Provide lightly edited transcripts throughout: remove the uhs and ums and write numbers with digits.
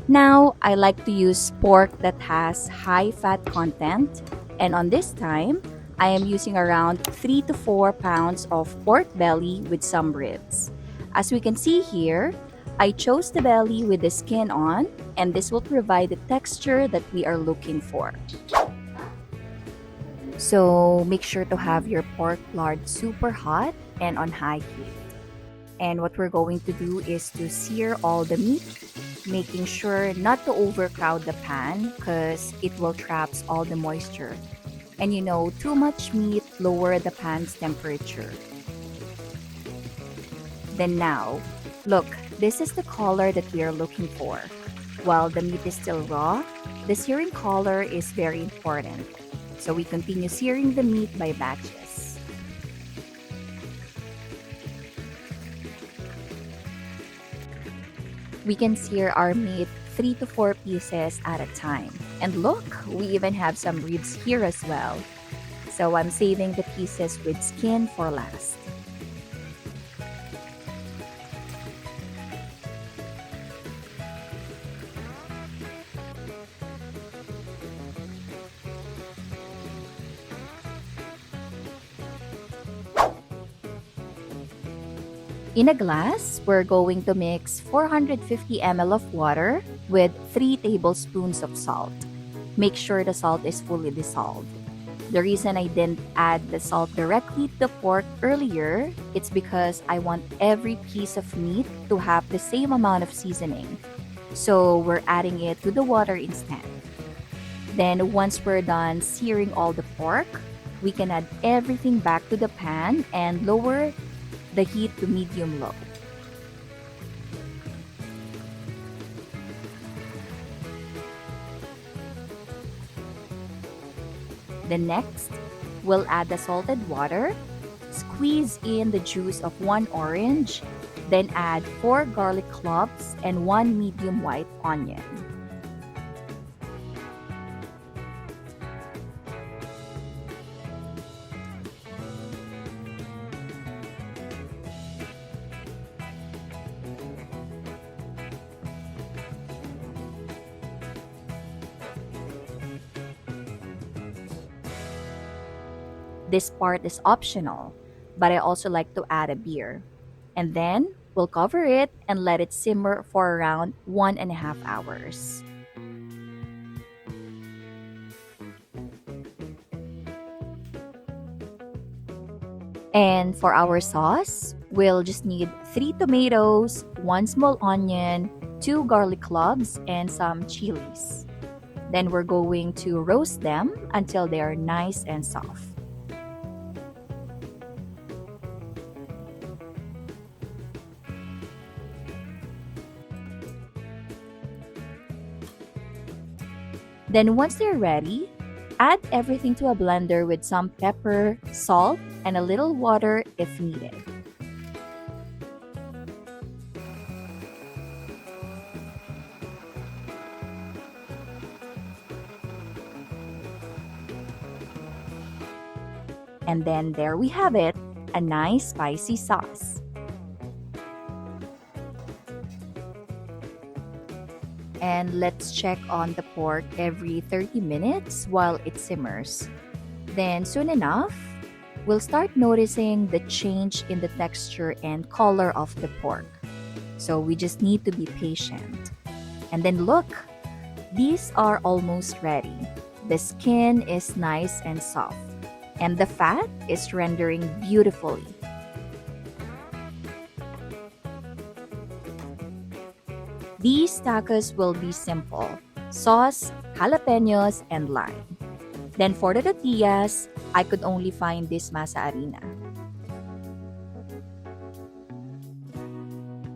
Now, I like to use pork that has high fat content, and on this time, I am using around 3 to 4 pounds of pork belly with some ribs. As we can see here, I chose the belly with the skin on, and this will provide the texture that we are looking for. So make sure to have your pork lard super hot and on high heat. And what we're going to do is to sear all the meat, making sure not to overcrowd the pan because it will traps all the moisture. And too much meat lower the pan's temperature. Then now, look, this is the color that we are looking for. While the meat is still raw, the searing color is very important. So we continue searing the meat by batches. We can sear our meat 3 to 4 pieces at a time. And look, we even have some ribs here as well. So I'm saving the pieces with skin for last. In a glass, we're going to mix 450 ml of water with 3 tablespoons of salt. Make sure the salt is fully dissolved. The reason I didn't add the salt directly to the pork earlier, it's because I want every piece of meat to have the same amount of seasoning. So we're adding it to the water instead. Then once we're done searing all the pork, we can add everything back to the pan and lower the heat to medium-low. Then next, we'll add the salted water, squeeze in the juice of 1 orange, then add 4 garlic cloves and 1 medium white onion. This part is optional, but I also like to add a beer. And then we'll cover it and let it simmer for around 1.5 hours. And for our sauce, we'll just need 3 tomatoes, 1 small onion, 2 garlic cloves, and some chilies. Then we're going to roast them until they are nice and soft. Then once they're ready, add everything to a blender with some pepper, salt, and a little water if needed. And then there we have it, a nice spicy sauce. And let's check on the pork every 30 minutes while it simmers. Then soon enough, we'll start noticing the change in the texture and color of the pork. So we just need to be patient. And then look, these are almost ready. The skin is nice and soft, and the fat is rendering beautifully. These tacos will be simple: sauce, jalapeños, and lime. Then for the tortillas, I could only find this masa harina.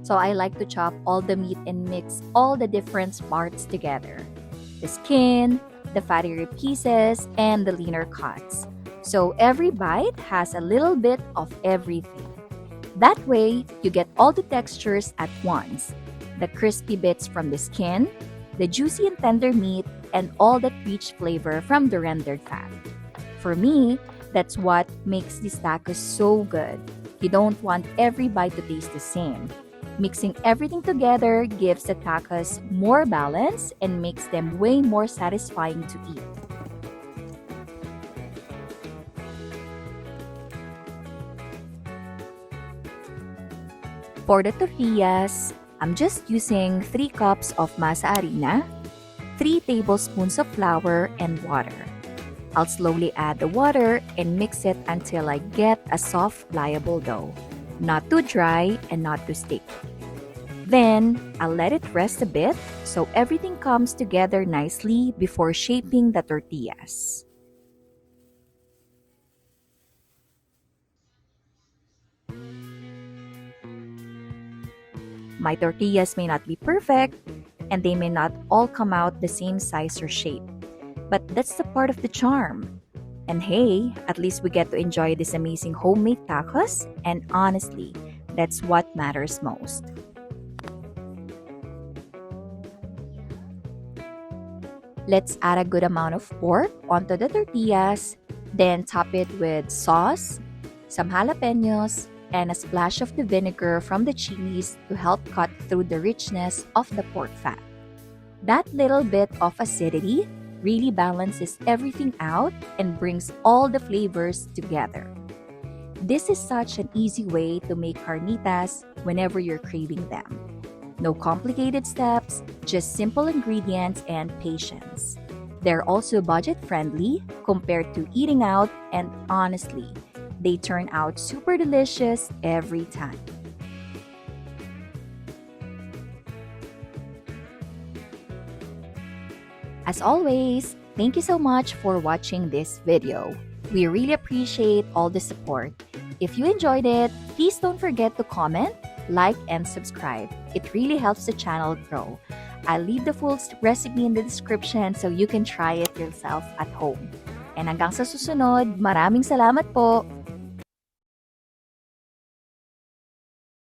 So I like to chop all the meat and mix all the different parts together: the skin, the fattier pieces, and the leaner cuts. So every bite has a little bit of everything. That way, you get all the textures at once: the crispy bits from the skin, the juicy and tender meat, and all that rich flavor from the rendered fat. For me, that's what makes these tacos so good. You don't want every bite to taste the same. Mixing everything together gives the tacos more balance and makes them way more satisfying to eat. For the tortillas, I'm just using 3 cups of masa harina, 3 tablespoons of flour, and water. I'll slowly add the water and mix it until I get a soft, pliable dough. Not too dry and not too sticky. Then, I'll let it rest a bit so everything comes together nicely before shaping the tortillas. My tortillas may not be perfect, and they may not all come out the same size or shape. But that's the part of the charm. And hey, at least we get to enjoy these amazing homemade tacos, and honestly, that's what matters most. Let's add a good amount of pork onto the tortillas, then top it with sauce, some jalapeños, and a splash of the vinegar from the chilies to help cut through the richness of the pork fat. That little bit of acidity really balances everything out and brings all the flavors together. This is such an easy way to make carnitas whenever you're craving them. No complicated steps, just simple ingredients and patience. They're also budget friendly compared to eating out, and honestly, they turn out super delicious every time. As always, thank you so much for watching this video. We really appreciate all the support. If you enjoyed it, please don't forget to comment, like, and subscribe. It really helps the channel grow. I'll leave the full recipe in the description so you can try it yourself at home. And hanggang sa susunod, maraming salamat po!